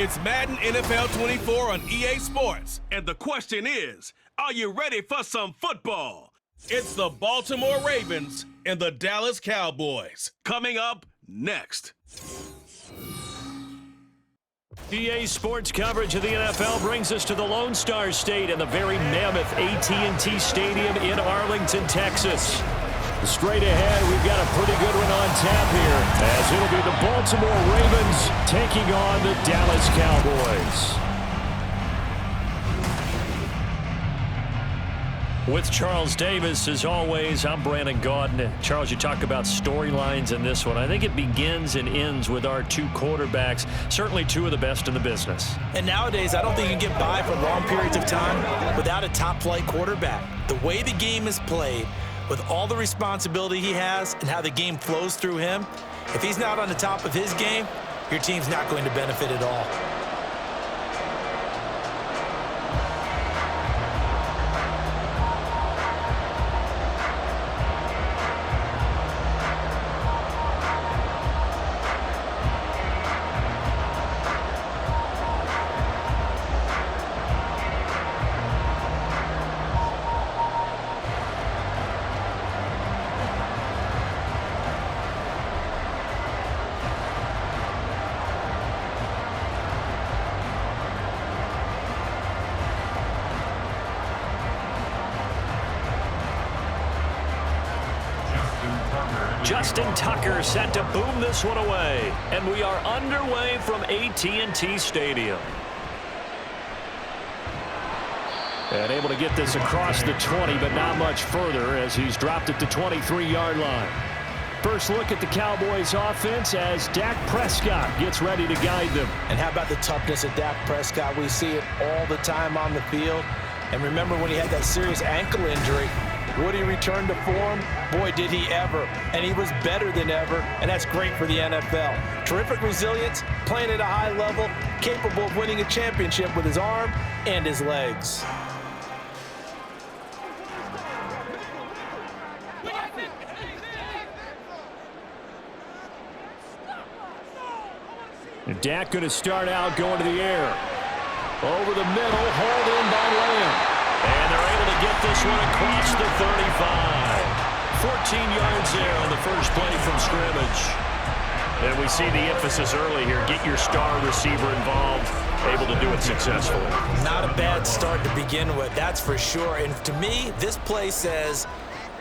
It's Madden NFL 24 on EA Sports. And the question is, are you ready for some football? It's the Baltimore Ravens and the Dallas Cowboys. Coming up next. EA Sports coverage of the NFL brings us to the Lone Star State and the very mammoth AT&T Stadium in Arlington, Texas. Straight ahead, we've got a pretty good one on tap here, as it'll be the Baltimore Ravens taking on the Dallas Cowboys. With Charles Davis, as always, I'm Brandon Gaudin. Charles, you talk about storylines in this one. I think it begins and ends with our two quarterbacks, certainly two of the best in the business. And nowadays, I don't think you can get by for long periods of time without a top-flight quarterback. The way the game is played, with all the responsibility he has and how the game flows through him, if he's not on the top of his game, your team's not going to benefit at all. Justin Tucker set to boom this one away. And we are underway from AT&T Stadium. And able to get this across the 20, but not much further as he's dropped at the 23-yard line. First look at the Cowboys offense as Dak Prescott gets ready to guide them. And how about the toughness of Dak Prescott? We see it all the time on the field. And remember when he had that serious ankle injury, would he return to form? Boy, did he ever. And he was better than ever, and that's great for the NFL. Terrific resilience, playing at a high level, capable of winning a championship with his arm and his legs. And Dak going to start out going to the air. Over the middle, hauled in by Lamb. And they're able to get this one across the 35. 14 yards there on the first play from scrimmage. And we see the emphasis early here. Get your star receiver involved. Able to do it successfully. Not a bad start to begin with, that's for sure. And to me, this play says,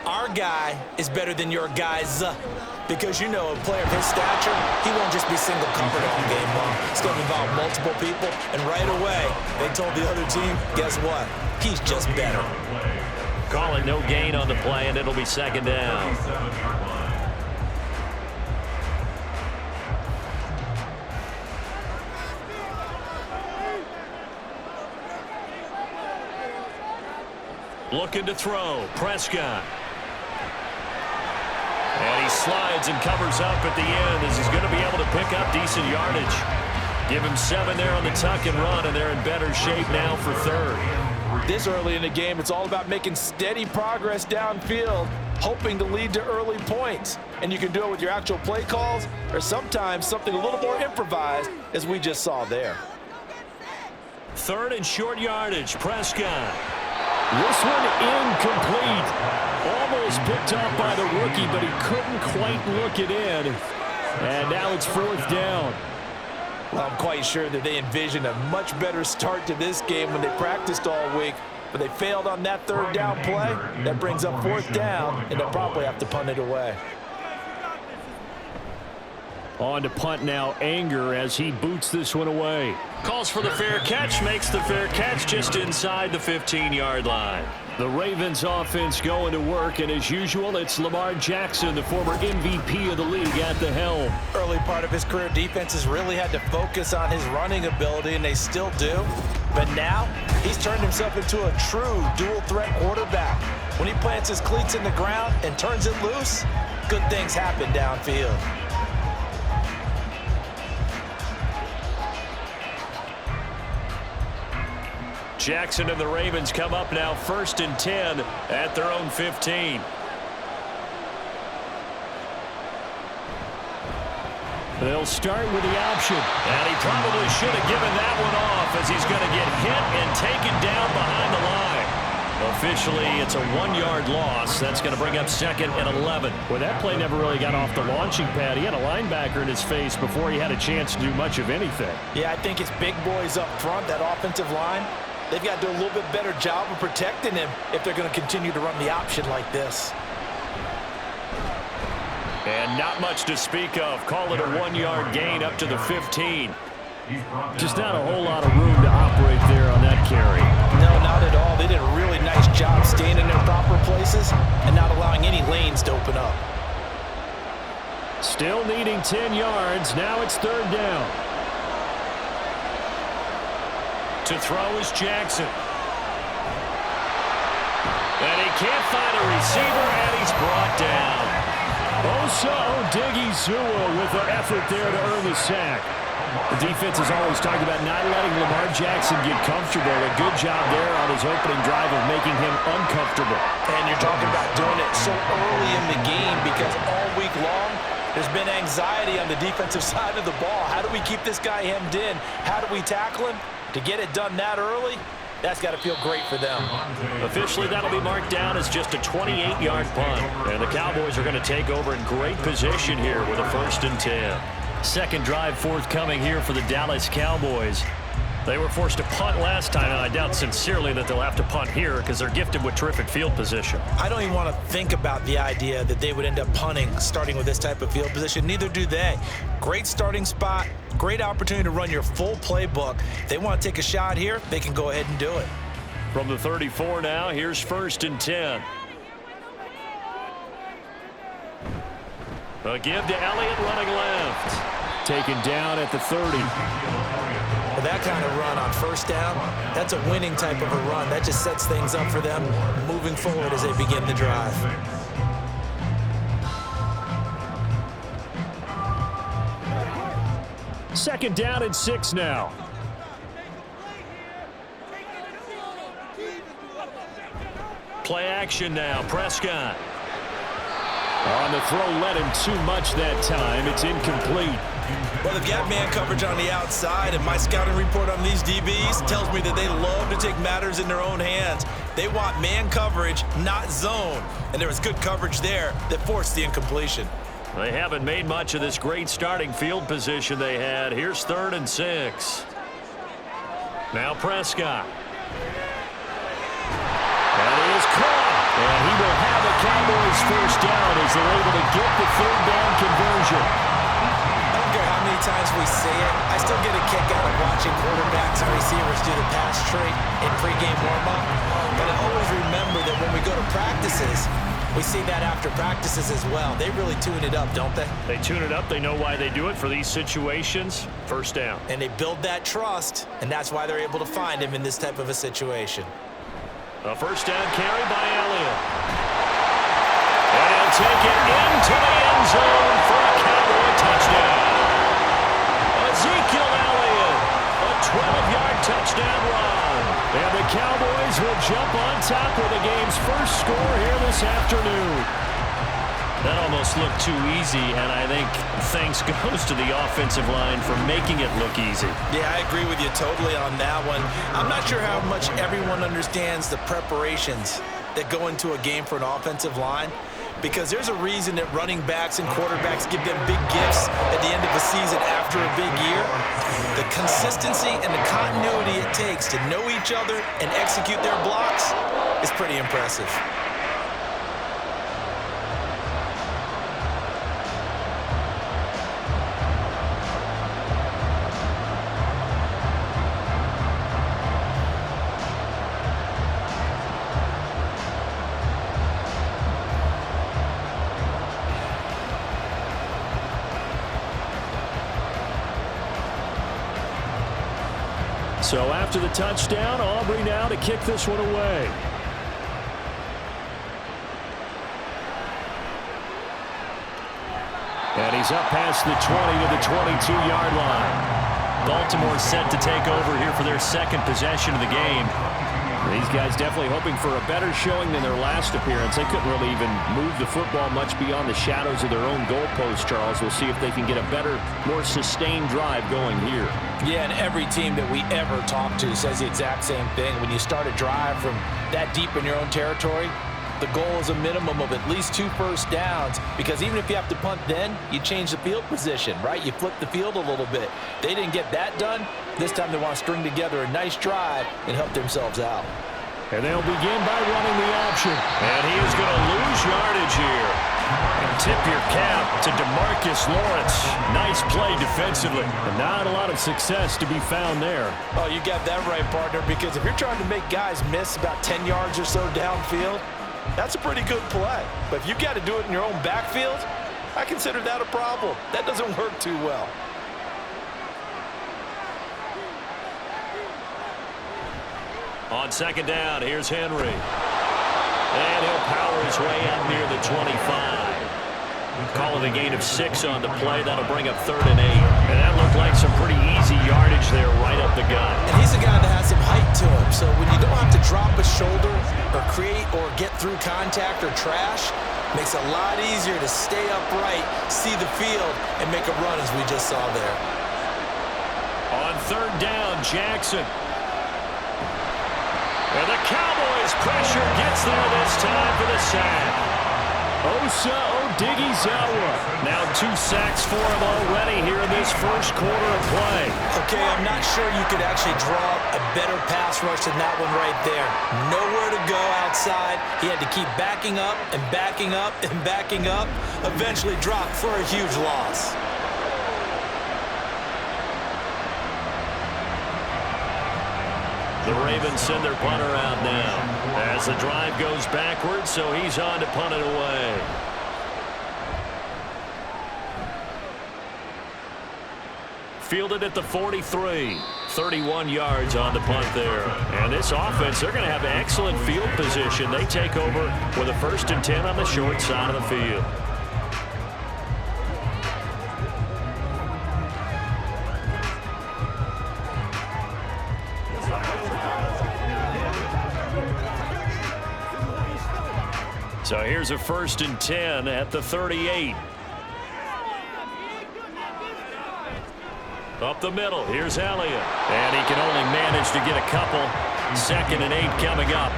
our guy is better than your guys. Because, you know, a player of his stature, he won't just be single covered all game long. It's going to involve multiple people. And right away, they told the other team, guess what? He's just better. Call it no gain on the play, and it'll be second down. Looking to throw. Prescott. And he slides and covers up at the end as he's going to be able to pick up decent yardage. Give him 7 there on the tuck and run, and they're in better shape now for third. This early in the game, it's all about making steady progress downfield, hoping to lead to early points. And you can do it with your actual play calls or sometimes something a little more improvised, as we just saw there. Third and short yardage, Prescott. This one incomplete. Almost picked off by the rookie, but he couldn't quite look it in. And now it's fourth down. Well, I'm quite sure that they envisioned a much better start to this game when they practiced all week, but they failed on that third down play. That brings up fourth down, and they'll probably have to punt it away. On to punt now, Anger, as he boots this one away. Calls for the fair catch, makes the fair catch just inside the 15-yard line. The Ravens offense going to work, and as usual, it's Lamar Jackson, the former MVP of the league, at the helm. Early part of his career, defenses really had to focus on his running ability, and they still do. But now, he's turned himself into a true dual-threat quarterback. When he plants his cleats in the ground and turns it loose, good things happen downfield. Jackson and the Ravens come up now 1st and 10 at their own 15. They'll start with the option. And he probably should have given that one off as he's going to get hit and taken down behind the line. Officially, it's a 1-yard loss. That's going to bring up 2nd and 11. Well, that play never really got off the launching pad. He had a linebacker in his face before he had a chance to do much of anything. Yeah, I think it's big boys up front, that offensive line. They've got to do a little bit better job of protecting him if they're going to continue to run the option like this. And not much to speak of. Call it a 1-yard gain up to the 15. Just not a whole lot of room to operate there on that carry. No, not at all. They did a really nice job staying in their proper places and not allowing any lanes to open up. Still needing 10 yards. Now it's 3rd down. To throw is Jackson. And he can't find a receiver, and he's brought down. Oso Odighizuwa with the effort there to earn the sack. The defense has always talked about not letting Lamar Jackson get comfortable. A good job there on his opening drive of making him uncomfortable. And you're talking about doing it so early in the game because all week long there's been anxiety on the defensive side of the ball. How do we keep this guy hemmed in? How do we tackle him? To get it done that early, that's got to feel great for them. Officially, that'll be marked down as just a 28-yard punt. And the Cowboys are going to take over in great position here with a 1st and 10. Second drive forthcoming here for the Dallas Cowboys. They were forced to punt last time, and I doubt sincerely that they'll have to punt here because they're gifted with terrific field position. I don't even want to think about the idea that they would end up punting starting with this type of field position. Neither do they. Great starting spot, great opportunity to run your full playbook. If they want to take a shot here, they can go ahead and do it. From the 34 now, here's 1st and 10. A give to Elliott running left. Taken down at the 30. Well, that kind of run on 1st down, that's a winning type of a run. That just sets things up for them moving forward as they begin the drive. Second down and 6 now. Play action now. Prescott. On the throw, led him too much that time. It's incomplete. Well, they've got man coverage on the outside, and my scouting report on these DBs tells me that they love to take matters in their own hands. They want man coverage, not zone. And there was good coverage there that forced the incompletion. They haven't made much of this great starting field position they had. Here's 3rd and 6. Now Prescott. That is caught. And he will have a Cowboys 1st down as they're able to get the 3rd down conversion. I don't care how many times we say it, I still get a kick out of watching quarterbacks and receivers do the pass trade in pregame warm-up. But I always remember that when we go to practices, we see that after practices as well. They really tune it up, don't they? They tune it up. They know why they do it for these situations. 1st down. And they build that trust, and that's why they're able to find him in this type of a situation. A 1st down carry by Elliott. And he'll take it into the end zone for a Cowboy touchdown. Ezekiel Elliott, a 12-yard touchdown run. And the Cowboys will jump on top with the game's 1st score here this afternoon. That almost looked too easy, and I think thanks goes to the offensive line for making it look easy. Yeah, I agree with you totally on that one. I'm not sure how much everyone understands the preparations that go into a game for an offensive line, because there's a reason that running backs and quarterbacks give them big gifts at the end of a season after a big year. The consistency and the continuity it takes to know each other and execute their blocks is pretty impressive. So after the touchdown, Aubrey now to kick this one away. And he's up past the 20 to the 22-yard line. Baltimore set to take over here for their 2nd possession of the game. These guys definitely hoping for a better showing than their last appearance. They couldn't really even move the football much beyond the shadows of their own goalpost, Charles. We'll see if they can get a better, more sustained drive going here. Yeah, and every team that we ever talk to says the exact same thing. When you start a drive from that deep in your own territory, the goal is a minimum of at least 2 first downs, because even if you have to punt then, you change the field position, right? You flip the field a little bit. They didn't get that done. This time they want to string together a nice drive and help themselves out. And they'll begin by running the option. And he is going to lose yardage here. And tip your cap to DeMarcus Lawrence. Nice play defensively. And not a lot of success to be found there. Oh, you got that right, partner, because if you're trying to make guys miss about 10 yards or so downfield, that's a pretty good play. But if you've got to do it in your own backfield, I consider that a problem. That doesn't work too well. On second down, here's Henry. And he'll power his way out near the 25. Call it a gain of 6 on the play. That'll bring up 3rd and 8. And that looked like some pretty easy yardage there right up the gut. And he's a guy that has some height to him. So when you don't have to drop a shoulder or create or get through contact or trash, makes it a lot easier to stay upright, see the field, and make a run as we just saw there. On 3rd down, Jackson. And the Cowboys pressure gets there this time for the sack. Osa Odighizuwa. Now 2 sacks for him already here in this first quarter of play. Okay, I'm not sure you could actually draw a better pass rush than that one right there. Nowhere to go outside. He had to keep backing up and backing up and backing up. Eventually dropped for a huge loss. The Ravens send their punter out now as the drive goes backwards, so he's on to punt it away. Fielded at the 43. 31 yards on the punt there. And this offense, they're going to have excellent field position. They take over with a 1st and 10 on the short side of the field. So here's a 1st and 10 at the 38. Up the middle, here's Elliott. And he can only manage to get a couple. 2nd and 8 coming up.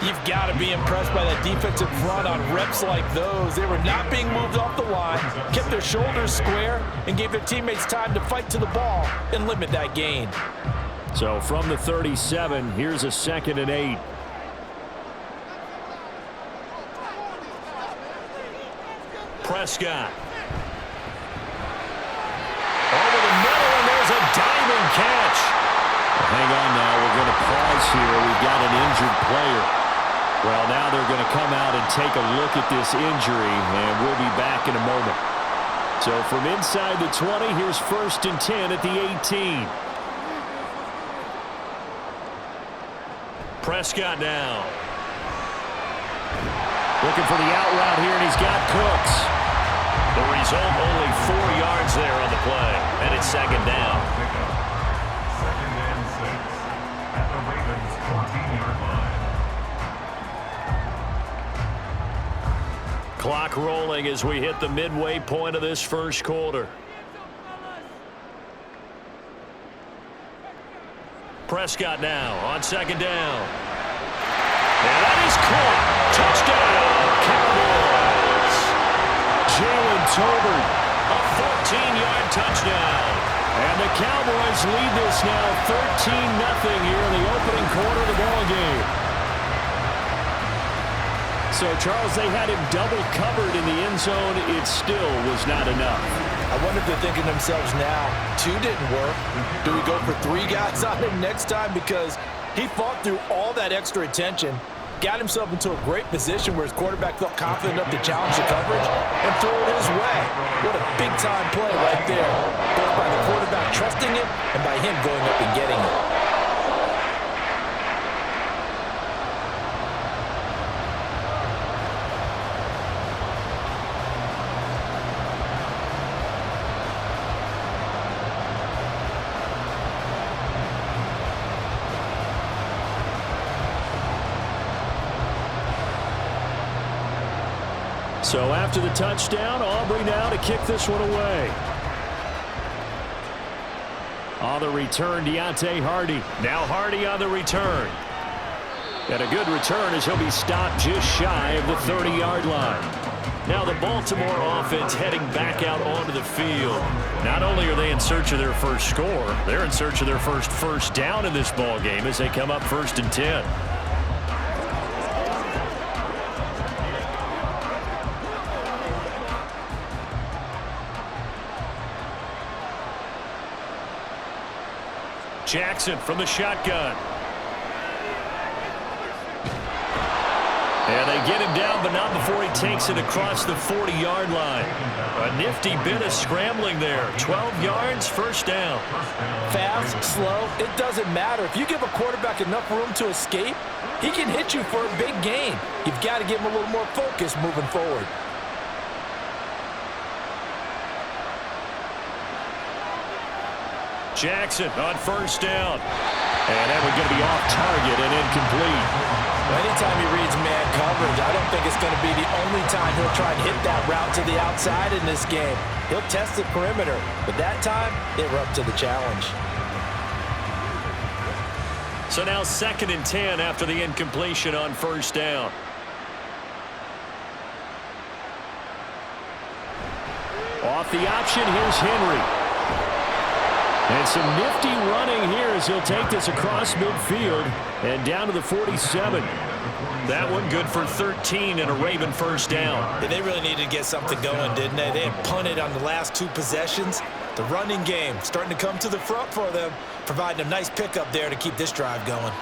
You've got to be impressed by that defensive front on reps like those. They were not being moved off the line, kept their shoulders square, and gave their teammates time to fight to the ball and limit that gain. So from the 37, here's a 2nd and 8. Prescott. Over the middle, and there's a diving catch. Hang on now. We're going to pause here. We've got an injured player. Well, now they're going to come out and take a look at this injury, and we'll be back in a moment. So from inside the 20, here's 1st and 10 at the 18. Prescott now. Looking for the out route here, and he's got Cooks. The result, only 4 yards there on the play, and it's 2nd down. 2nd and 6 at the Ravens' 14-yard line. Clock rolling as we hit the midway point of this first quarter. Prescott now on 2nd down. And that is caught. Touchdown, Cowboys. Jalen Tolbert. A 14-yard touchdown. And the Cowboys lead this now 13-0 here in the opening quarter of the ballgame. So, Charles, they had him double covered in the end zone. It still was not enough. I wonder if they're thinking to themselves now, 2 didn't work. Do we go for 3 guys on him next time? Because he fought through all that extra attention, got himself into a great position where his quarterback felt confident enough to challenge the coverage and throw it his way. What a big-time play right there, both by the quarterback trusting him and by him going up and getting it. So after the touchdown, Aubrey now to kick this one away. On the return, Deontay Hardy. Now Hardy on the return. And a good return as he'll be stopped just shy of the 30-yard line. Now the Baltimore offense heading back out onto the field. Not only are they in search of their first score, they're in search of their first down in this ball game as they come up 1st and 10. Jackson from the shotgun. And they get him down, but not before he takes it across the 40-yard line. A nifty bit of scrambling there. 12 yards, 1st down. Fast, slow, it doesn't matter. If you give a quarterback enough room to escape, he can hit you for a big gain. You've got to give him a little more focus moving forward. Jackson on 1st down. And that one's going to be off target and incomplete. Anytime he reads man coverage, I don't think it's going to be the only time he'll try and hit that route to the outside in this game. He'll test the perimeter, but that time, they were up to the challenge. So now 2nd and 10 after the incompletion on 1st down. Off the option, here's Henry. And some nifty running here as he'll take this across midfield and down to the 47. That one good for 13 and a Raven 1st down. Yeah, they really needed to get something going, didn't they? They had punted on the last 2 possessions. The running game starting to come to the front for them, providing a nice pickup there to keep this drive going.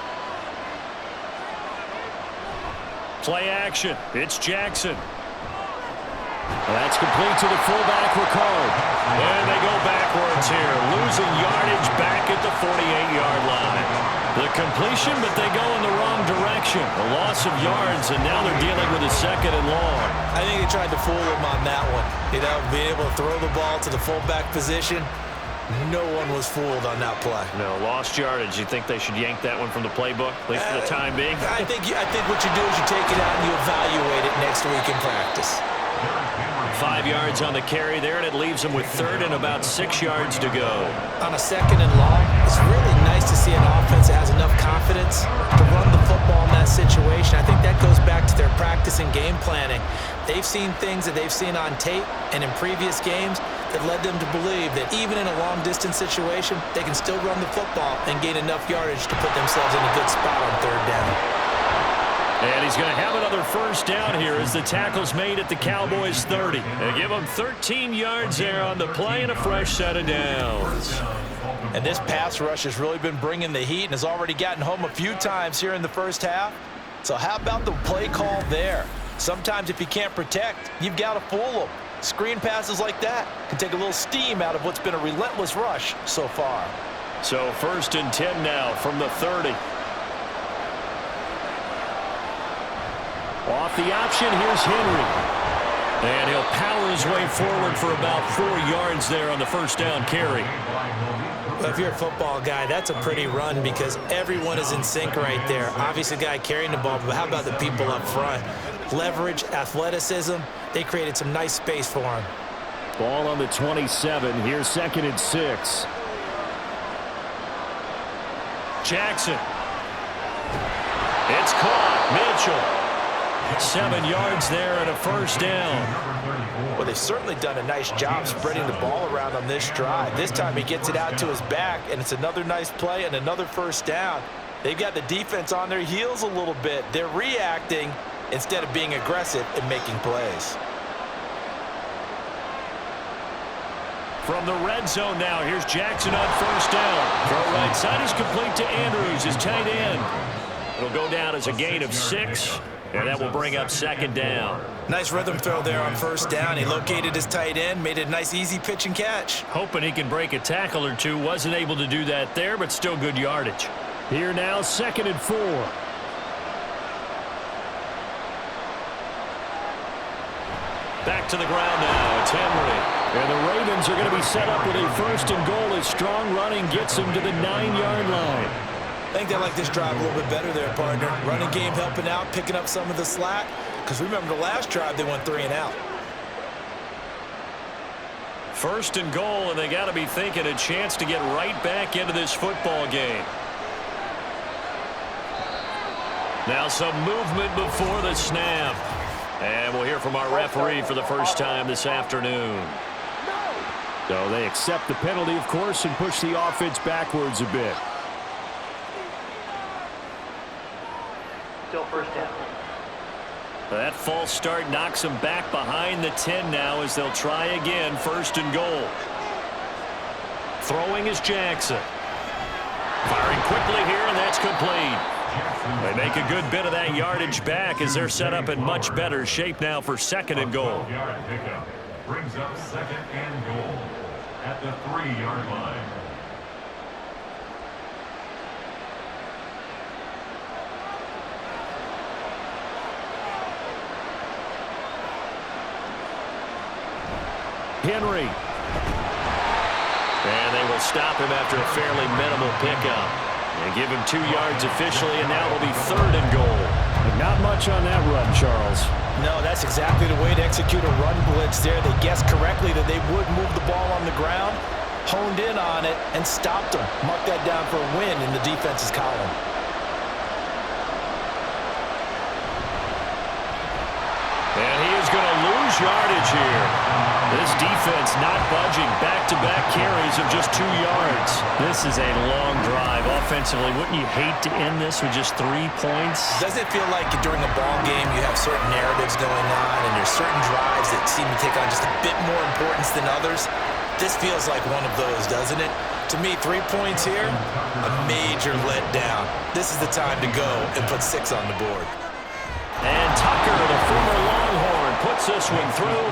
Play action. It's Jackson. That's complete to the fullback, Ricard. And they go backwards here, losing yardage back at the 48-yard line. The completion, but they go in the wrong direction. A loss of yards, and now they're dealing with a 2nd and long. I think they tried to fool him on that one. You know, being able to throw the ball to the fullback position, no one was fooled on that play. No, lost yardage. You think they should yank that one from the playbook, at least for the time being? I think what you do is you take it out and you evaluate it next week in practice. 5 yards on the carry there, and it leaves them with 3rd and about 6 yards to go. On a 2nd and long, it's really nice to see an offense that has enough confidence to run the football in that situation. I think that goes back to their practice and game planning. They've seen things that they've seen on tape and in previous games that led them to believe that even in a long-distance situation, they can still run the football and gain enough yardage to put themselves in a good spot on 3rd down. And he's going to have another 1st down here as the tackle's made at the Cowboys 30. They give him 13 yards there on the play and a fresh set of downs. And this pass rush has really been bringing the heat and has already gotten home a few times here in the 1st half. So how about the play call there? Sometimes if you can't protect, you've got to fool them. Screen passes like that can take a little steam out of what's been a relentless rush so far. So 1st and 10 now from the 30. Off the option, here's Henry. And he'll power his way forward for about 4 yards there on the 1st down carry. Well, if you're a football guy, that's a pretty run because everyone is in sync right there. Obviously, the guy carrying the ball, but how about the people up front? Leverage, athleticism, they created some nice space for him. Ball on the 27. Here's 2nd and 6. Jackson. It's caught. Mitchell. 7 yards there and a 1st down. Well, they've certainly done a nice job spreading the ball around on this drive. This time he gets it out to his back, and it's another nice play and another 1st down. They've got the defense on their heels a little bit. They're reacting instead of being aggressive and making plays. From the red zone now, here's Jackson on 1st down. Throw right side is complete to Andrews, his tight end. It'll go down as a gain of 6. And that will bring up 2nd down. Nice rhythm throw there on 1st down. He located his tight end, made it a nice, easy pitch and catch. Hoping he can break a tackle or two. Wasn't able to do that there, but still good yardage. Here now, 2nd and 4. Back to the ground now. It's Henry. And the Ravens are going to be set up with a 1st and goal as strong running gets them to the 9-yard line. I think they like this drive a little bit better there, partner. Running game helping out, picking up some of the slack. because remember the last drive they went 3 and out. First and goal, and they got to be thinking a chance to get right back into this football game. Now some movement before the snap. And we'll hear from our referee for the first time this afternoon. So they accept the penalty, of course, and push the offense backwards a bit. Still first down. That false start knocks them back behind the 10 now as they'll try again, first and goal. Throwing is Jackson. Firing quickly here, and that's complete. They make a good bit of that yardage back as they're set up in much better shape now for second and goal. Brings up second and goal at the 3-yard line. Henry. And they will stop him after a fairly minimal pickup. They give him 2 yards officially, and now it'll be third and goal. But not much on that run, Charles. No, that's exactly the way to execute a run blitz there. They guessed correctly that they would move the ball on the ground, honed in on it, and stopped them. Mark that down for a win in the defense's column. And he is going to lose yardage here. This defense not budging. Back-to-back carries of just 2 yards. This is a long drive. Offensively, wouldn't you hate to end this with just 3 points? Doesn't it feel like during a ball game you have certain narratives going on and there's certain drives that seem to take on just a bit more importance than others? This feels like one of those, doesn't it? To me, 3 points here, a major letdown. This is the time to go and put 6 on the board. And Tucker, the former Longhorn, puts this one through.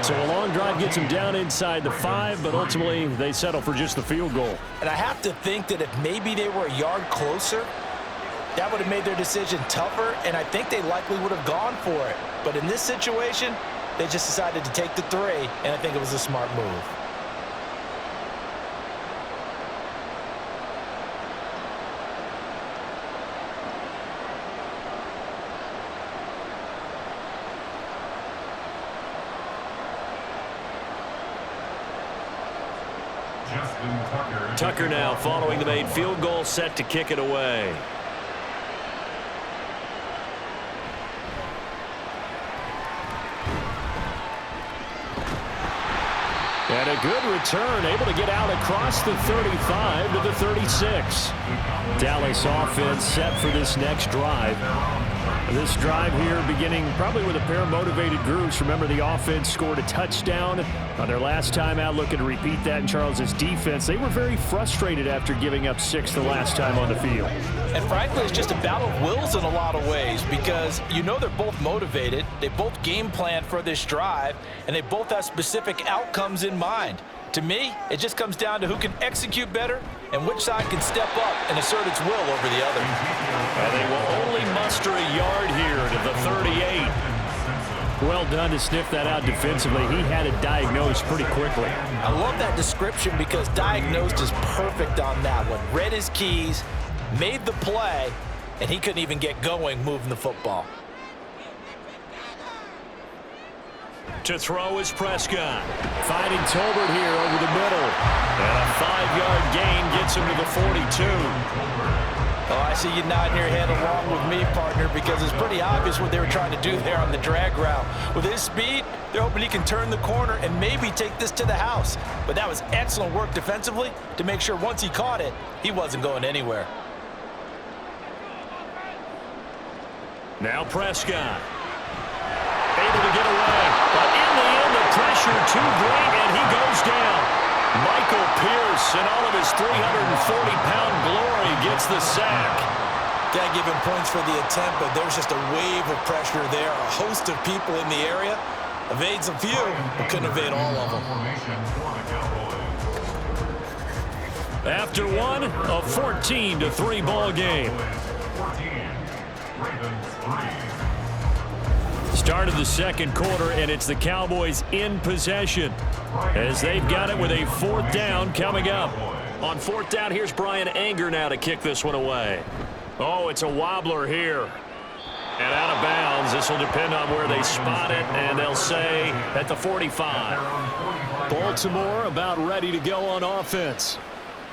So a long drive gets them down inside the 5, but ultimately they settle for just the field goal. And I have to think that if maybe they were a yard closer, that would have made their decision tougher, and I think they likely would have gone for it. But in this situation, they just decided to take the 3, and I think it was a smart move. Tucker now following the made field goal, set to kick it away. And a good return, able to get out across the 35 to the 36. Dallas offense set for this next drive. This drive here beginning probably with a pair of motivated groups. Remember, the offense scored a touchdown on their last time out, looking to repeat that in Charles's defense. They were very frustrated after giving up 6 the last time on the field. And frankly, it's just a battle of wills in a lot of ways because you know they're both motivated, they both game plan for this drive, and they both have specific outcomes in mind. To me, it just comes down to who can execute better and which side can step up and assert its will over the other. And they will only muster a yard here to the 38. Well done to sniff that out defensively. He had it diagnosed pretty quickly. I love that description because diagnosed is perfect on that one. Read his keys, made the play, and he couldn't even get going moving the football. To throw is Prescott. Finding Tolbert here over the middle. And a 5-yard gain gets him to the 42. Oh, I see you nodding your head along with me, partner, because it's pretty obvious what they were trying to do there on the drag route. With his speed, they're hoping he can turn the corner and maybe take this to the house. But that was excellent work defensively to make sure once he caught it, he wasn't going anywhere. Now Prescott. Able to get away. But in the end, the pressure too great, and he goes down. Michael Pierce, in all of his 340-pound glory, gets the sack. Got to give him points for the attempt, but there's just a wave of pressure there. A host of people in the area. Evades a few, but couldn't evade all of them. After one, a 14-3 ball game. Start of the second quarter, and it's the Cowboys in possession as they've got it with a 4th down coming up. On 4th down, here's Brian Anger now to kick this one away. Oh, it's a wobbler here. And out of bounds. This will depend on where they spot it, and they'll say at the 45. Baltimore about ready to go on offense.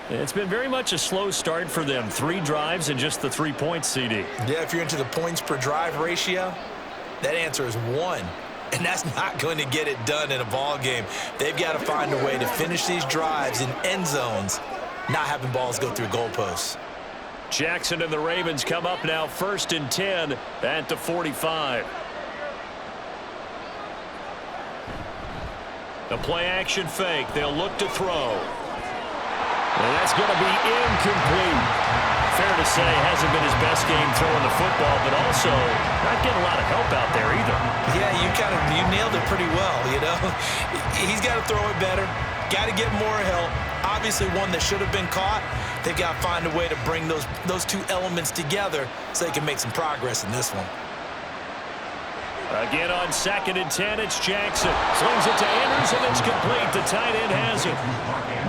It's been very much a slow start for them. 3 drives and just the 3 points, CD. Yeah, if you're into the points per drive ratio, that answer is 1. And that's not going to get it done in a ball game. They've got to find a way to finish these drives in end zones, not having balls go through goalposts. Jackson and the Ravens come up now 1st and 10 at the 45. The play action fake. They'll look to throw. And that's going to be incomplete. Fair to say, hasn't been his best game throwing the football, but also not getting a lot of help out there either. Yeah, you nailed it pretty well, you know. He's got to throw it better. Got to get more help. Obviously one that should have been caught. They've got to find a way to bring those 2 elements together so they can make some progress in this one. Again on 2nd and 10, it's Jackson. Slings it to Andrews, and it's complete. The tight end has it.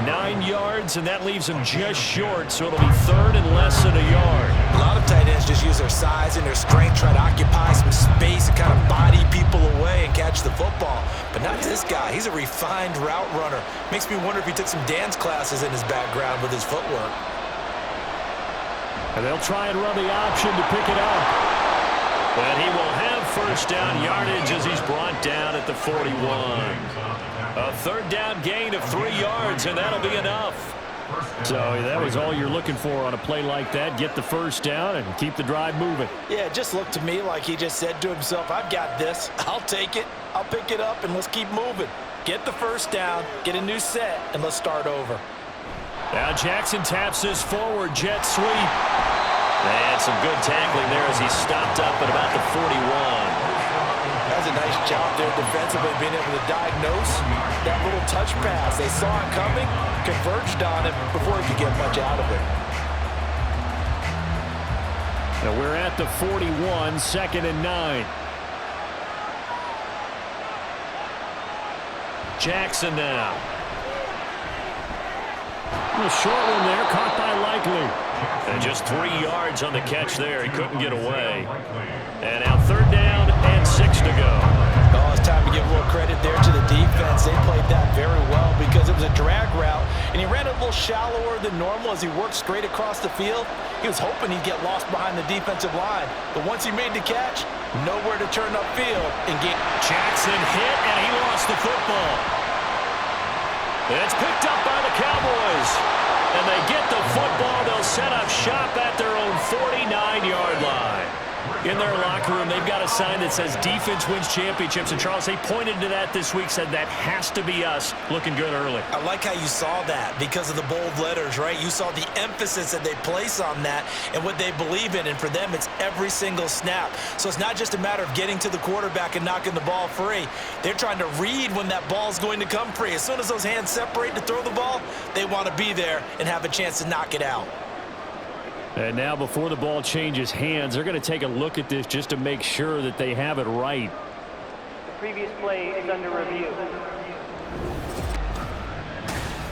9 yards, and that leaves him just short, so it'll be 3rd and less than a yard. A lot of tight ends just use their size and their strength, try to occupy some space and kind of body people away and catch the football. But not this guy. He's a refined route runner. Makes me wonder if he took some dance classes in his background with his footwork. And they'll try and run the option to pick it up. And he will have 1st down yardage as he's brought down at the 41. A 3rd down gain of 3 yards, and that'll be enough. So that was all you're looking for on a play like that. Get the 1st down and keep the drive moving. Yeah, it just looked to me like he just said to himself, I've got this. I'll take it. I'll pick it up, and let's keep moving. Get the 1st down, get a new set, and let's start over. Now Jackson taps this forward jet sweep. And some good tackling there as he stopped up at about the 41. That's a nice job there defensively, being able to diagnose that little touch pass. They saw it coming, converged on it before he could get much out of it. Now we're at the 41, 2nd and 9. Jackson now. A short one there, caught by Likely. And just 3 yards on the catch there. He couldn't get away. And now 3rd down and 6 to go. Oh, it's time to give a little credit there to the defense. They played that very well because it was a drag route, and he ran it a little shallower than normal as he worked straight across the field. He was hoping he'd get lost behind the defensive line, but once he made the catch, nowhere to turn upfield and get. Jackson hit, and he lost the football. It's picked up by the Cowboys. And they get the football. They'll set up shop at their own 49-yard line. In their locker room, they've got a sign that says defense wins championships. And, Charles, they pointed to that this week, said that has to be us. Looking good early. I like how you saw that because of the bold letters, right? You saw the emphasis that they place on that and what they believe in. And for them, it's every single snap. So it's not just a matter of getting to the quarterback and knocking the ball free. They're trying to read when that ball's going to come free. As soon as those hands separate to throw the ball, they want to be there and have a chance to knock it out. And now before the ball changes hands, they're going to take a look at this just to make sure that they have it right. The previous play is under review.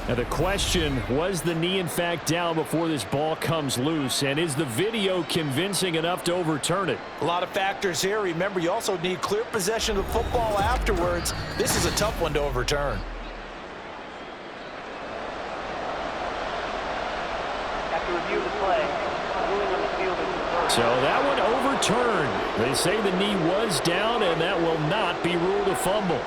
Now the question, was the knee in fact down before this ball comes loose? And is the video convincing enough to overturn it? A lot of factors here. Remember, you also need clear possession of the football afterwards. This is a tough one to overturn. After review of the play, ruling on the field is reversed. So that one overturned. They say the knee was down, and that will not be ruled a fumble.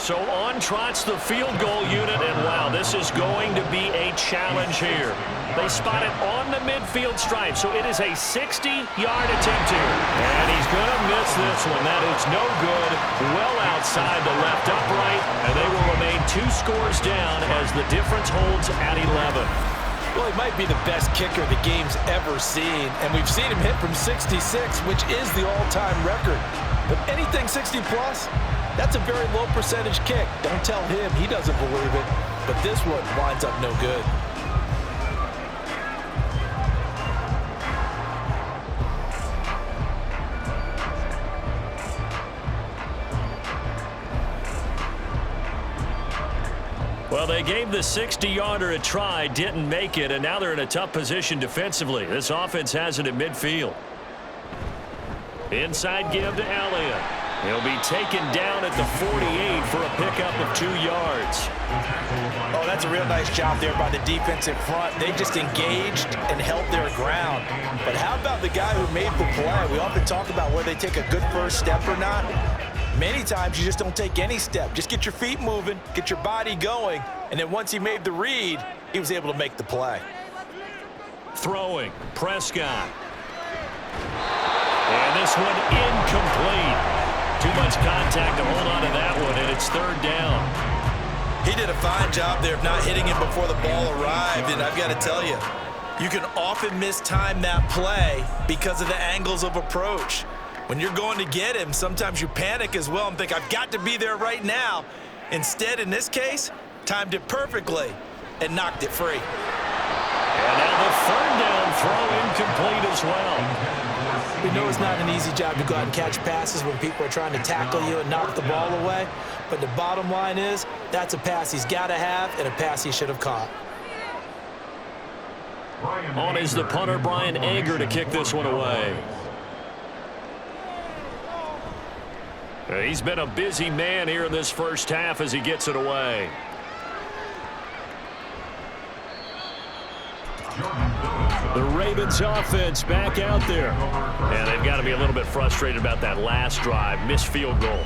So on trots the field goal unit, and wow, this is going to be a challenge here. They spot it on the midfield stripe, so it is a 60-yard attempt here. And he's going to miss this one. That is no good. Well outside the left upright, and they will remain 2 scores down as the difference holds at 11. Well, he might be the best kicker the game's ever seen, and we've seen him hit from 66, which is the all-time record. But anything 60-plus, that's a very low percentage kick. Don't tell him he doesn't believe it, but this one winds up no good. Well, they gave the 60-yarder a try, didn't make it, and now they're in a tough position defensively. This offense has it at midfield. Inside give to Elliott. He'll be taken down at the 48 for a pickup of 2 yards. Oh, that's a real nice job there by the defense in front. They just engaged and held their ground. But how about the guy who made the play? We often talk about whether they take a good first step or not. Many times you just don't take any step. Just get your feet moving, get your body going, and then once he made the read, he was able to make the play. Throwing, Prescott. And this one incomplete. Too much contact to hold on to that one, and it's 3rd down. He did a fine job there of not hitting him before the ball arrived, and I've got to tell you, you can often mistime that play because of the angles of approach. When you're going to get him, sometimes you panic as well and think, I've got to be there right now. Instead, in this case, timed it perfectly and knocked it free. And now the 3rd down throw incomplete as well. We know it's not an easy job to go out and catch passes when people are trying to tackle you and knock the ball away. But the bottom line is, that's a pass he's got to have and a pass he should have caught. On is the punter, Brian Ager, to kick this one away. He's been a busy man here in this first half as he gets it away. The Ravens offense back out there. And they've got to be a little bit frustrated about that last drive, missed field goal.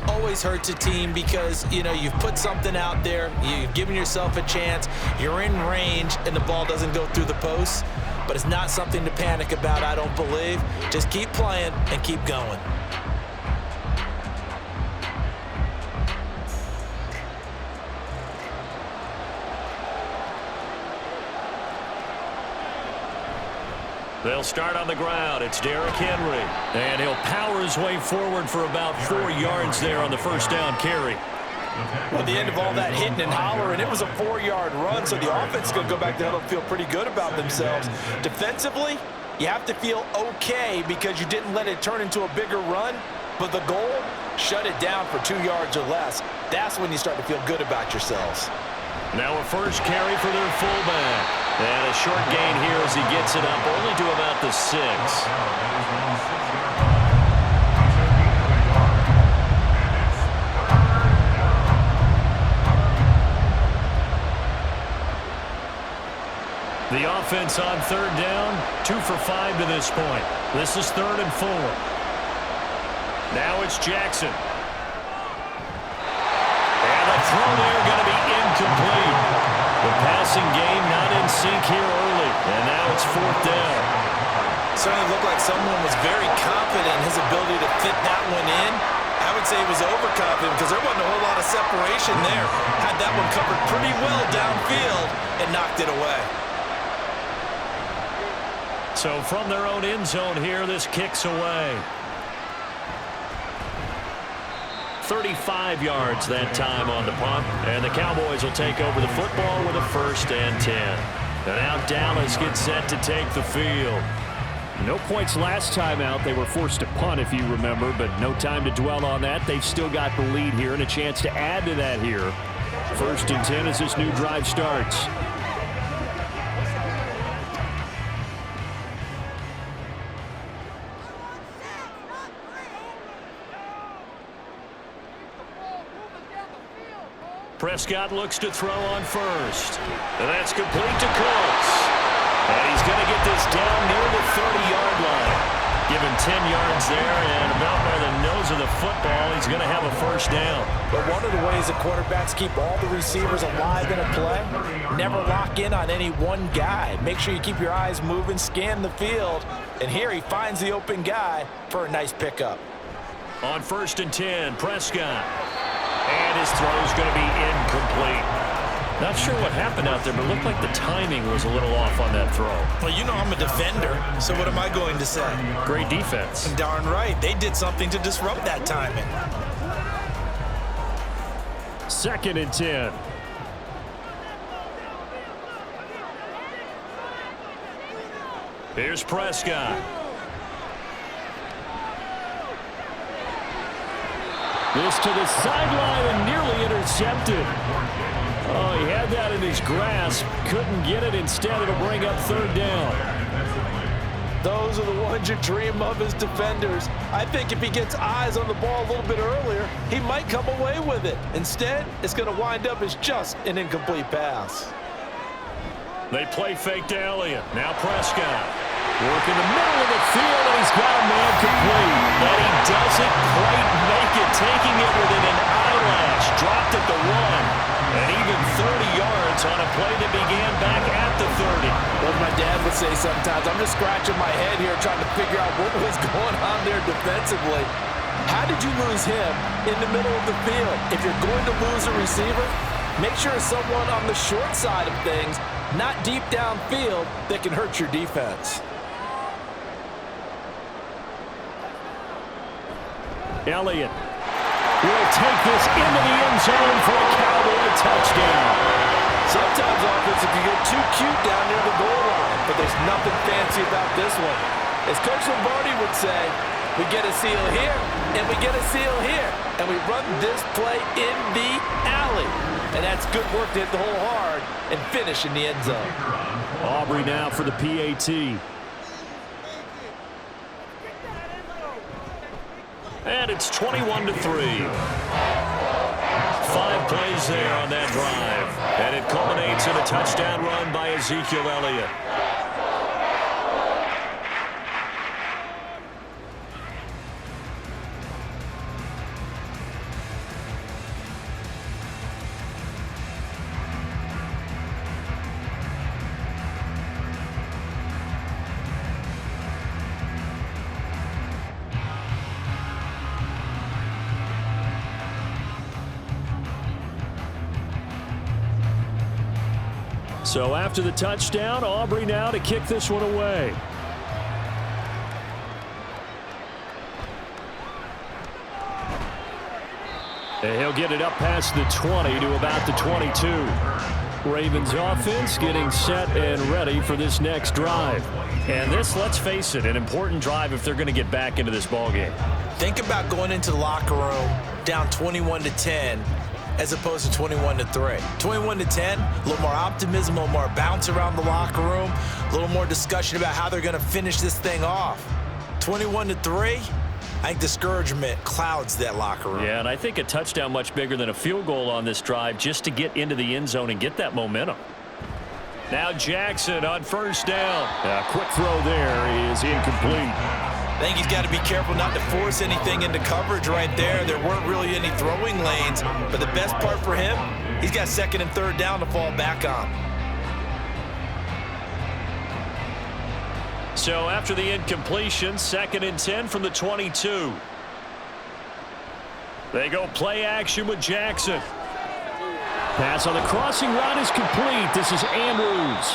Always hurts a team because, you know, you've put something out there, you've given yourself a chance, you're in range, and the ball doesn't go through the posts. But it's not something to panic about, I don't believe. Just keep playing and keep going. They'll start on the ground. It's Derrick Henry. And he'll power his way forward for about 4 yards there on the first down carry. At the end of all that hitting and hollering, it was a 4-yard run, so the offense is going to go back there and feel pretty good about themselves. Defensively, you have to feel okay because you didn't let it turn into a bigger run, but the goal, shut it down for 2 yards or less. That's when you start to feel good about yourselves. Now a first carry for their fullback. And a short gain here as he gets it up only to about the 6. The offense on 3rd down, 2 for 5 to this point. This is 3rd and 4. Now it's Jackson. And the throw there going to be incomplete. The passing game not in sync here early, and now it's 4th down. Certainly looked like someone was very confident in his ability to fit that one in. I would say he was overconfident because there wasn't a whole lot of separation there. Had that one covered pretty well downfield and knocked it away. So from their own end zone here, this kicks away. 35 yards that time on the punt, and the Cowboys will take over the football with a 1st and 10. And now Dallas gets set to take the field. No points last time out. They were forced to punt, if you remember, but no time to dwell on that. They've still got the lead here and a chance to add to that here. 1st and 10 as this new drive starts. Prescott looks to throw on first. And that's complete to Cooks. And he's going to get this down near the 30-yard line. Given 10 yards there and about by the nose of the football, he's going to have a first down. But one of the ways that quarterbacks keep all the receivers alive in a play, never lock in on any one guy. Make sure you keep your eyes moving, scan the field. And here he finds the open guy for a nice pickup. On 1st and 10, Prescott. And his throw is going to be incomplete. Not sure what happened out there, but it looked like the timing was a little off on that throw. Well, you know I'm a defender, so what am I going to say? Great defense. Darn right. They did something to disrupt that timing. 2nd and 10. Here's Prescott. This to the sideline and nearly intercepted. Oh, he had that in his grasp. Couldn't get it. Instead, it'll bring up third down. Those are the ones you dream of as defenders. I think if he gets eyes on the ball a little bit earlier, he might come away with it. Instead, it's going to wind up as just an incomplete pass. They play fake to Elliott. Now Prescott. Work in the middle of the field, and he's got a man complete. But he doesn't quite make it, taking it within an eyelash. Dropped at the 1. And even 30 yards on a play that began back at the 30. What my dad would say sometimes, I'm just scratching my head here trying to figure out what was going on there defensively. How did you lose him in the middle of the field? If you're going to lose a receiver, make sure it's someone on the short side of things, not deep downfield, that can hurt your defense. Elliott will take this into the end zone for a Cowboy touchdown. Sometimes offense can get too cute down near the goal line, but there's nothing fancy about this one. As Coach Lombardi would say, we get a seal here, and we get a seal here, and we run this play in the alley. And that's good work to hit the hole hard and finish in the end zone. Aubrey now for the PAT. And it's 21-3. 5 plays there on that drive. And it culminates in a touchdown run by Ezekiel Elliott. So after the touchdown, Aubrey now to kick this one away. And he'll get it up past the 20 to about the 22. Ravens offense getting set and ready for this next drive. And this, let's face it, an important drive if they're going to get back into this ballgame. Think about going into the locker room down 21-10 as opposed to 21-3. 21-10, a little more optimism, a little more bounce around the locker room, a little more discussion about how they're going to finish this thing off. 21-3, I think discouragement clouds that locker room. Yeah, and I think a touchdown much bigger than a field goal on this drive just to get into the end zone and get that momentum. Now Jackson on first down. A quick throw there is incomplete. I think he's got to be careful not to force anything into coverage right there. There weren't really any throwing lanes, but the best part for him, he's got second and third down to fall back on. So after the incompletion, 2nd and 10 from the 22. They go play action with Jackson. Pass on the crossing route is complete. This is Andrews.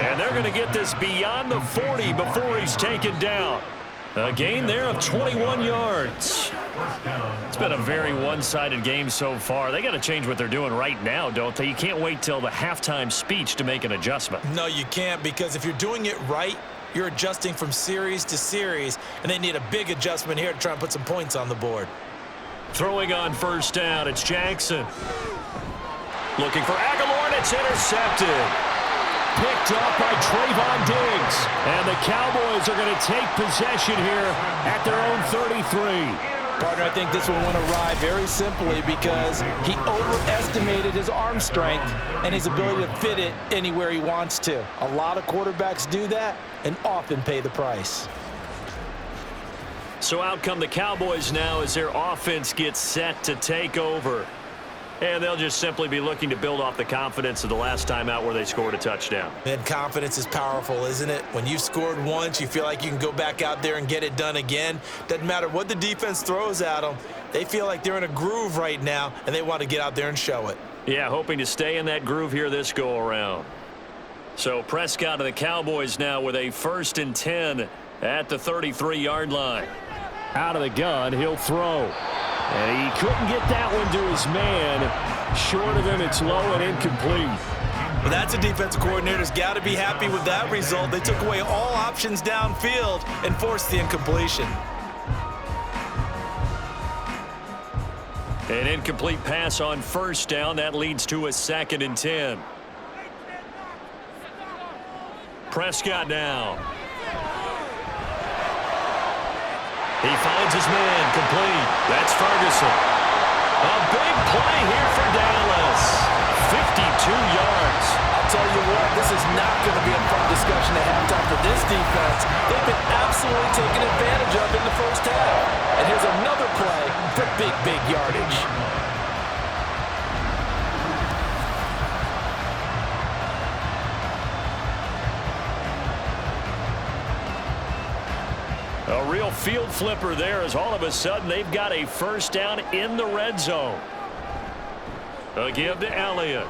And they're going to get this beyond the 40 before he's taken down. A gain there of 21 yards. It's been a very one-sided game so far. They got to change what they're doing right now, don't they? You can't wait till the halftime speech to make an adjustment. No, you can't, because if you're doing it right, you're adjusting from series to series, and they need a big adjustment here to try and put some points on the board. Throwing on first down, it's Jackson. Looking for Aguilar, and it's intercepted. Picked up by Trayvon Diggs. And the Cowboys are going to take possession here at their own 33. Partner, I think this one went awry very simply because he overestimated his arm strength and his ability to fit it anywhere he wants to. A lot of quarterbacks do that and often pay the price. So out come the Cowboys now as their offense gets set to take over. And they'll just simply be looking to build off the confidence of the last time out where they scored a touchdown. And confidence is powerful, isn't it? When you've scored once, you feel like you can go back out there and get it done again. Doesn't matter what the defense throws at them. They feel like they're in a groove right now, and they want to get out there and show it. Yeah, hoping to stay in that groove here this go-around. So Prescott and the Cowboys now with a 1st and 10 at the 33-yard line. Out of the gun, he'll throw. And he couldn't get that one to his man. Short of him, it's low and incomplete. Well, that's a defensive coordinator's got to be happy with that result. They took away all options downfield and forced the incompletion. An incomplete pass on first down. That leads to a 2nd and 10. Prescott now. He finds his man, complete. That's Ferguson. A big play here for Dallas. 52 yards. I'll tell you what, this is not going to be a fun discussion at halftime for this defense. They've been absolutely taken advantage of in the first half. And here's another play for big yardage. A real field flipper there as all of a sudden they've got a first down in the red zone. A give to Elliott.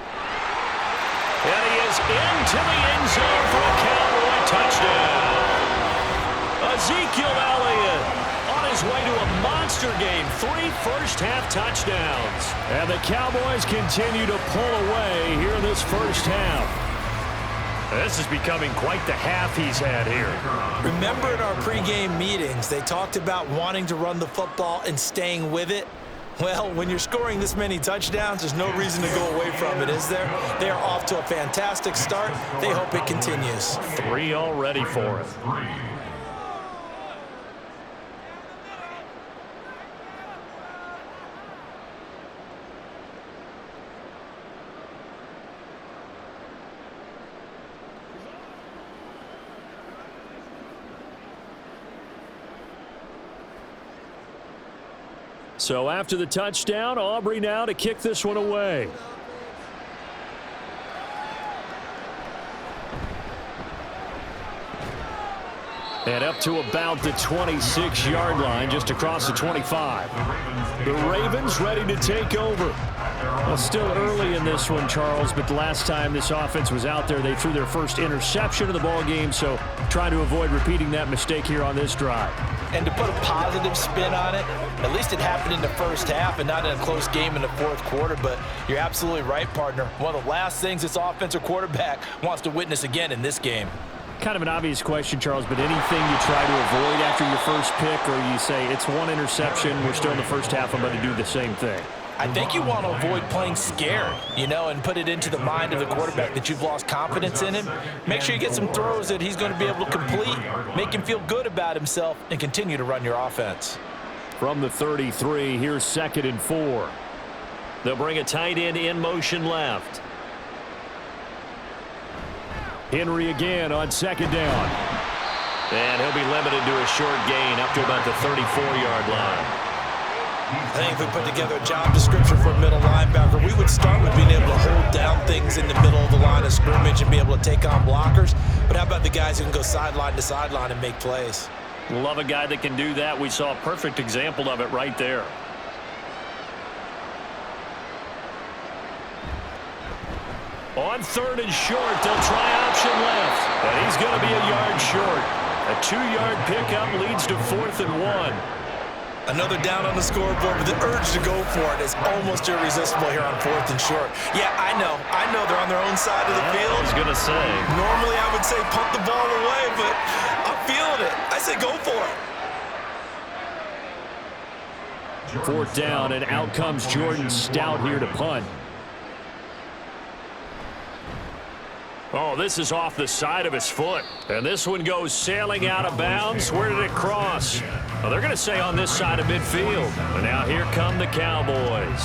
And he is into the end zone for a Cowboy touchdown. Ezekiel Elliott on his way to a monster game. 3 first-half touchdowns. And the Cowboys continue to pull away here in this first half. This is becoming quite the half he's had here. Remember in our pregame meetings, they talked about wanting to run the football and staying with it? Well, when you're scoring this many touchdowns, there's no reason to go away from it, is there? They are off to a fantastic start. They hope it continues. 3 already for him. So after the touchdown, Aubrey now to kick this one away. And up to about the 26-yard line, just across the 25. The Ravens ready to take over. Well, still early in this one, Charles, but the last time this offense was out there, they threw their first interception of the ball game, so trying to avoid repeating that mistake here on this drive. And to put a positive spin on it, at least it happened in the first half and not in a close game in the fourth quarter, but you're absolutely right, partner. One of the last things this offensive quarterback wants to witness again in this game. Kind of an obvious question, Charles, but anything you try to avoid after your first pick, or you say it's one interception, we're still in the first half, I'm going to do the same thing? I think you want to avoid playing scared, and put it into the mind of the quarterback that you've lost confidence in him. Make sure you get some throws that he's going to be able to complete, make him feel good about himself, and continue to run your offense. From the 33, here's 2nd and 4. They'll bring a tight end in motion left. Henry again on 2nd down. And he'll be limited to a short gain up to about the 34-yard line. I think if we put together a job description for a middle linebacker, we would start with being able to hold down things in the middle of the line of scrimmage and be able to take on blockers. But how about the guys who can go sideline to sideline and make plays? Love a guy that can do that. We saw a perfect example of it right there. On 3rd and short, they'll try option left. And he's going to be a yard short. A 2-yard pickup leads to 4th and 1. Another down on the scoreboard, but the urge to go for it is almost irresistible here on 4th and short. Yeah, I know they're on their own side of the field. I was going to say. Normally I would say punt the ball away, but I'm feeling it. I say go for it. 4th down, and out comes Jordan Stout here to punt. Oh, this is off the side of his foot. And this one goes sailing out of bounds. Where did it cross? Well, they're going to say on this side of midfield. And now here come the Cowboys.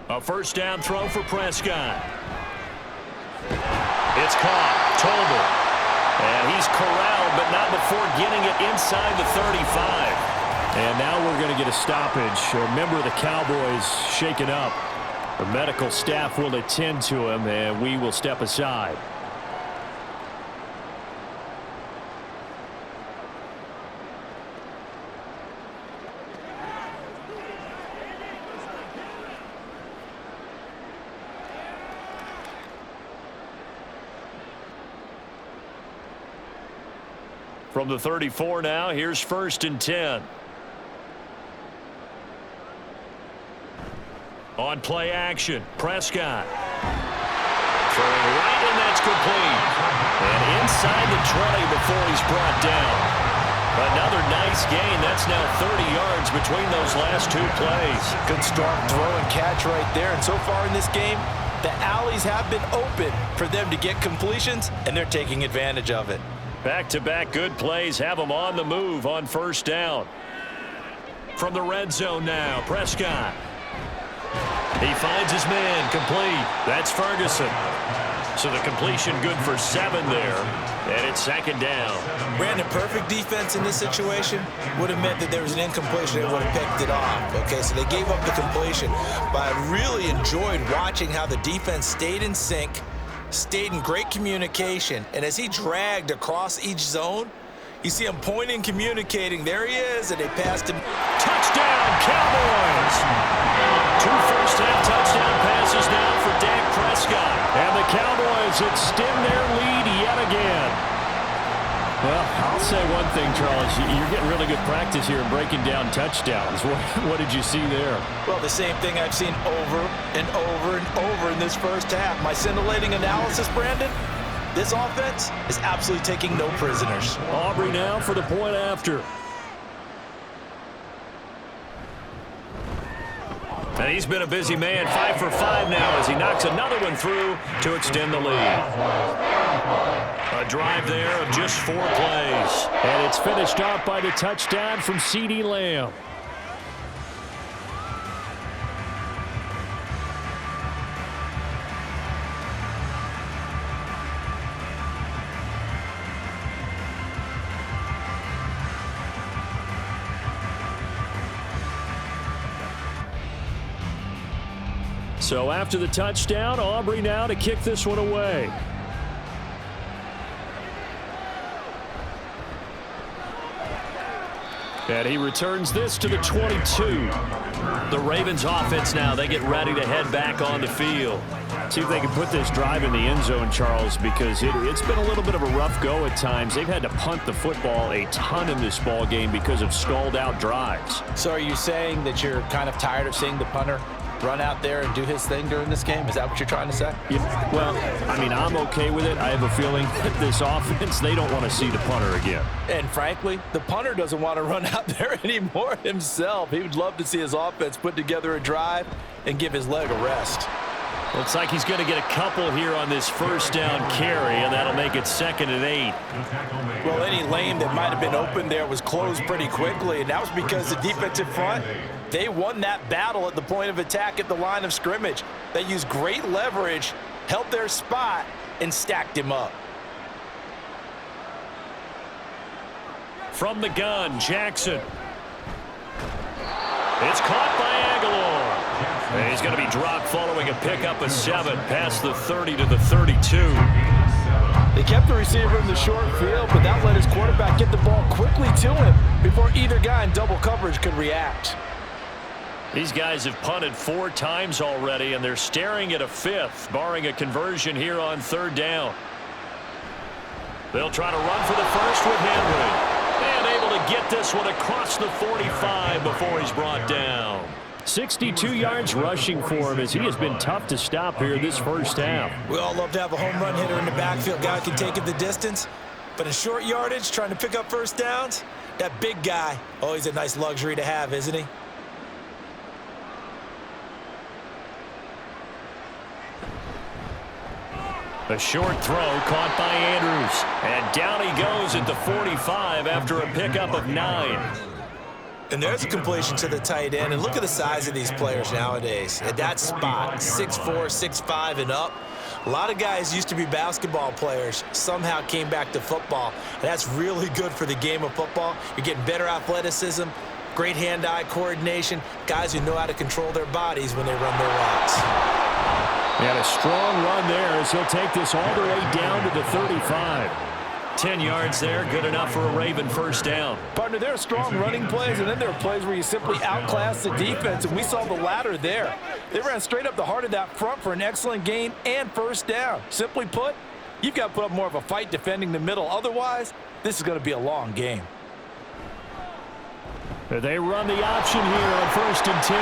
A first down throw for Prescott. It's caught. Tolbert. And he's corralled, but not before getting it inside the 35. And now we're going to get a stoppage. A member of the Cowboys shaken up. The medical staff will attend to him, and we will step aside. From the 34 now, here's 1st and 10. On play action, Prescott. Throwing right, and that's complete. And inside the 20 before he's brought down. Another nice gain. That's now 30 yards between those last 2 plays. Good strong throw and catch right there. And so far in this game, the alleys have been open for them to get completions, and they're taking advantage of it. Back-to-back good plays have them on the move on 1st down. From the red zone now, Prescott. He finds his man, complete. That's Ferguson. So the completion good for 7 there, and it's 2nd down. Brandon, perfect defense in this situation would have meant that there was an incompletion. They would have picked it off. Okay, so they gave up the completion. But I really enjoyed watching how the defense stayed in sync, stayed in great communication, and as he dragged across each zone, you see him pointing, communicating. There he is, and they passed him. Touchdown, Cowboys! 2 first-half touchdown passes now for Dak Prescott. And the Cowboys extend their lead yet again. Well, I'll say one thing, Charles. You're getting really good practice here in breaking down touchdowns. What did you see there? Well, the same thing I've seen over and over and over in this first half. My scintillating analysis, Brandon, this offense is absolutely taking no prisoners. Aubrey now for the point after. And he's been a busy man, 5 for 5 now as he knocks another one through to extend the lead. A drive there of just 4 plays. And it's finished off by the touchdown from CeeDee Lamb. So after the touchdown, Aubrey now to kick this one away. And he returns this to the 22. The Ravens offense now, they get ready to head back on the field. See if they can put this drive in the end zone, Charles, because it's been a little bit of a rough go at times. They've had to punt the football a ton in this ball game because of stalled out drives. So are you saying that you're kind of tired of seeing the punter run out there and do his thing during this game? Is that what you're trying to say? Yeah, well, I mean, I'm okay with it. I have a feeling that this offense, they don't want to see the punter again. And frankly, the punter doesn't want to run out there anymore himself. He would love to see his offense put together a drive and give his leg a rest. Looks like he's going to get a couple here on this first down carry, and that'll make it 2nd and 8. Well, any lane that might have been open there was closed pretty quickly, and that was because the defensive front, they won that battle at the point of attack at the line of scrimmage. They used great leverage, held their spot, and stacked him up. From the gun, Jackson. It's caught by Aguilar. And he's going to be dropped following a pickup of 7 past the 30 to the 32. They kept the receiver in the short field, but that let his quarterback get the ball quickly to him before either guy in double coverage could react. These guys have punted 4 times already, and they're staring at a 5th, barring a conversion here on 3rd down. They'll try to run for the first with Henry. And able to get this one across the 45 before he's brought down. 62 yards rushing for him as he has been tough to stop here this first half. We all love to have a home run hitter in the backfield. Guy can take it the distance. But in short yardage, trying to pick up first downs, that big guy, oh, he's a nice luxury to have, isn't he? A short throw caught by Andrews. And down he goes at the 45 after a pickup of 9. And there's a completion to the tight end. And look at the size of these players nowadays. At that spot, 6'4", 6'5", and up. A lot of guys used to be basketball players, somehow came back to football. And that's really good for the game of football. You're getting better athleticism, great hand-eye coordination, guys who know how to control their bodies when they run their routes. And a strong run there as he'll take this all the way down to the 35. 10 yards there, good enough for a Raven first down. Partner, there are strong running plays, and then there are plays where you simply outclass the defense, and we saw the latter there. They ran straight up the heart of that front for an excellent gain and first down. Simply put, You've got to put up more of a fight defending the middle. Otherwise, this is going to be a long game. They run the option here on 1st and 10.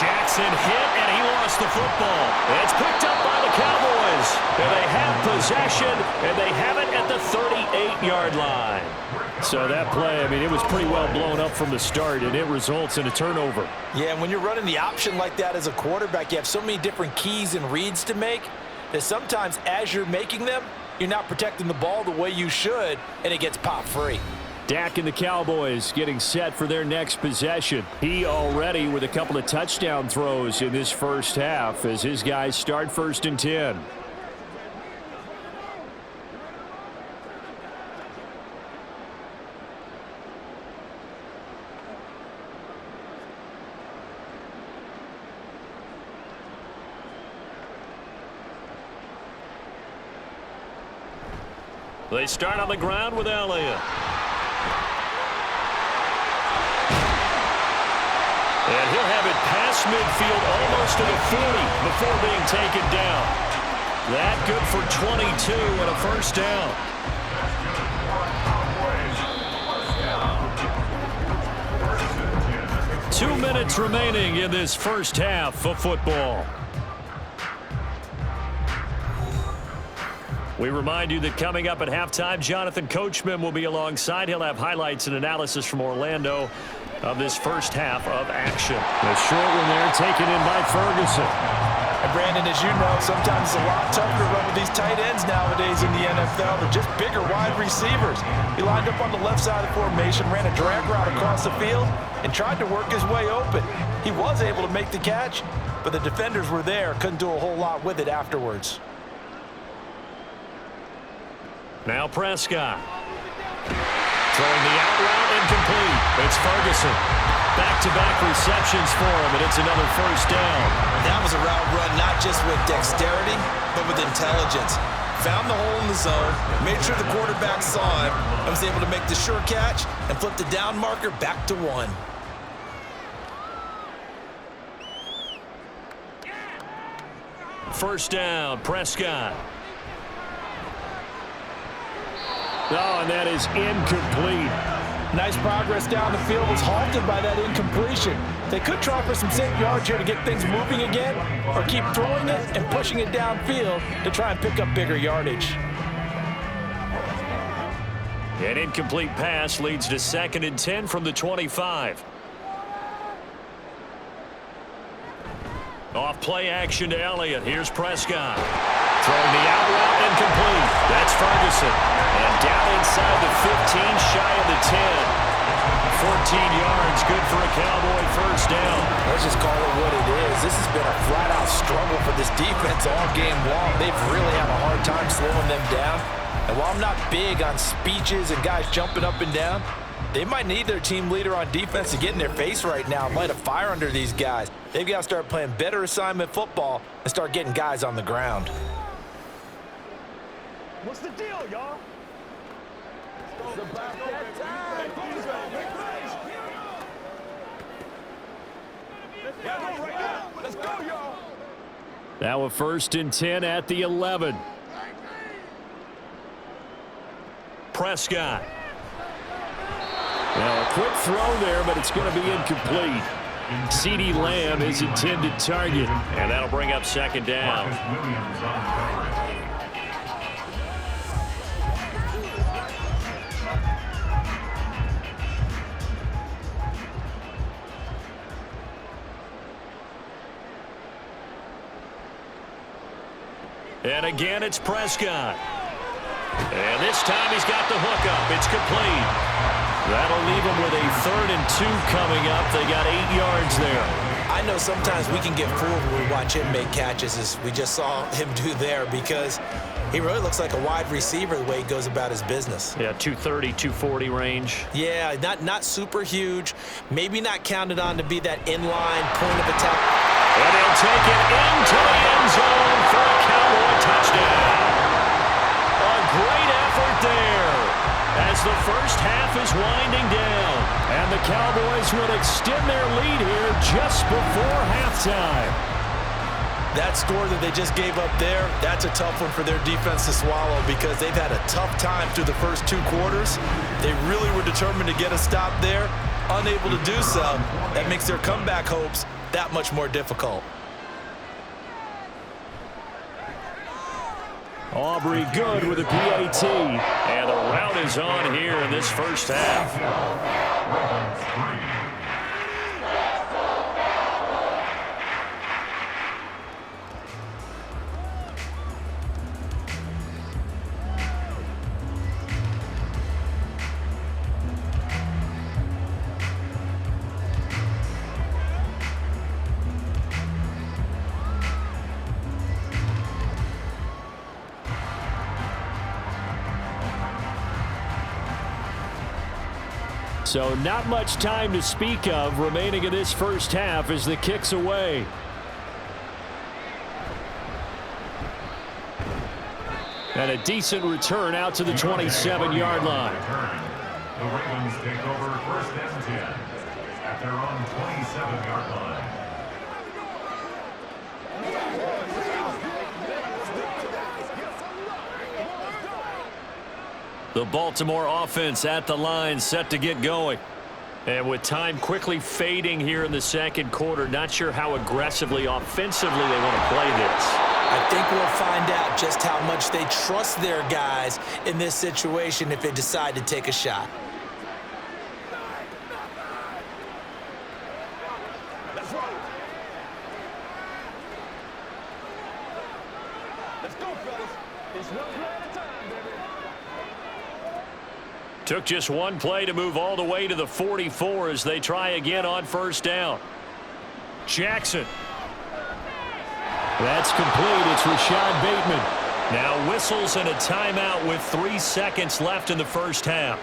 Jackson hit, and he lost the football. It's picked up by the Cowboys. And they have possession, and they have it at the 38-yard line. So that play, I mean, it was pretty well blown up from the start, and it results in a turnover. Yeah, and when you're running the option like that as a quarterback, you have so many different keys and reads to make that sometimes as you're making them, you're not protecting the ball the way you should, and it gets pop free. Dak and the Cowboys getting set for their next possession. He already with a couple of touchdown throws in this first half as his guys start 1st and 10. They start on the ground with Elliott. And he'll have it past midfield almost to the 40 before being taken down. That good for 22 and a first down. Two minutes remaining in this first half of football. We remind you that coming up at halftime, Jonathan Coachman will be alongside. He'll have highlights and analysis from Orlando of this first half of action. The short one there taken in by Ferguson. And Brandon, as you know, sometimes it's a lot tougher to run with these tight ends nowadays in the NFL. They're just bigger wide receivers. He lined up on the left side of the formation, ran a drag route across the field, and tried to work his way open. He was able to make the catch, but the defenders were there, couldn't do a whole lot with it afterwards. Now Prescott. Throwing the out route incomplete. It's Ferguson. Back-to-back receptions for him, and it's another first down. That was a route run not just with dexterity, but with intelligence. Found the hole in the zone, made sure the quarterback saw him, and was able to make the sure catch and flip the down marker back to 1. First down, Prescott. Oh, and that is incomplete. Nice progress down the field was halted by that incompletion. They could try for some safe yards here to get things moving again, or keep throwing it and pushing it downfield to try and pick up bigger yardage. An incomplete pass leads to 2nd and 10 from the 25. Off play action to Elliott. Here's Prescott. Throwing the out route incomplete. That's Ferguson. And down inside the 15, shy of the 10. 14 yards, good for a Cowboy first down. Let's just call it what it is. This has been a flat-out struggle for this defense all game long. They've really had a hard time slowing them down. And while I'm not big on speeches and guys jumping up and down, they might need their team leader on defense to get in their face right now and light a fire under these guys. They've got to start playing better assignment football and start getting guys on the ground. What's the deal, y'all? It's about that time. Let's go, y'all. Now a 1st and 10 at the 11. Prescott. Well, a quick throw there, but it's going to be incomplete. CeeDee Lamb is intended target. And that'll bring up 2nd down. Williams on coverage. And again, it's Prescott. And this time he's got the hook up. It's complete. That'll leave him with a 3rd and 2 coming up. They got 8 yards there. I know sometimes we can get fooled when we watch him make catches, as we just saw him do there, because he really looks like a wide receiver the way he goes about his business. Yeah, 230, 240 range. Yeah, not super huge. Maybe not counted on to be that inline point of attack. And he'll take it into the end zone for a Cowboy touchdown. A great effort there as the first half is winding down. And the Cowboys will extend their lead here just before halftime. That score that they just gave up there, that's a tough one for their defense to swallow because they've had a tough time through the first 2 quarters. They really were determined to get a stop there, unable to do so. That makes their comeback hopes that much more difficult. Aubrey good with a PAT. And the rout is on here in this first half. So not much time to speak of remaining in this first half as the kick's away. And a decent return out to the 27-yard line. The Ravens take over 1st and 10 at their own 27-yard line. The Baltimore offense at the line, set to get going. And with time quickly fading here in the second quarter, not sure how aggressively, offensively they want to play this. I think we'll find out just how much they trust their guys in this situation if they decide to take a shot. Let's go, fellas. It's one play at a time, baby. Took just one play to move all the way to the 44 as they try again on first down. Jackson. That's complete. It's Rashad Bateman. Now whistles and a timeout with 3 seconds left in the first half.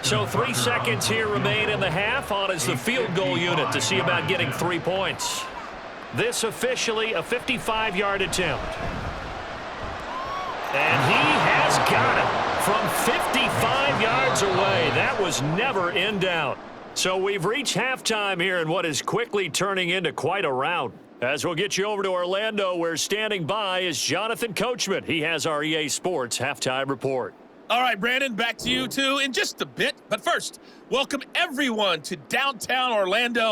So 3 seconds here remain in the half. On is the field goal unit to see about getting 3 points. This officially a 55-yard attempt. And he has got it from 55 yards away. That was never in doubt. So we've reached halftime here in what is quickly turning into quite a rout. As we'll get you over to Orlando, where standing by is Jonathan Coachman. He has our EA Sports halftime report. All right, Brandon, back to you two in just a bit. But first, welcome everyone to downtown Orlando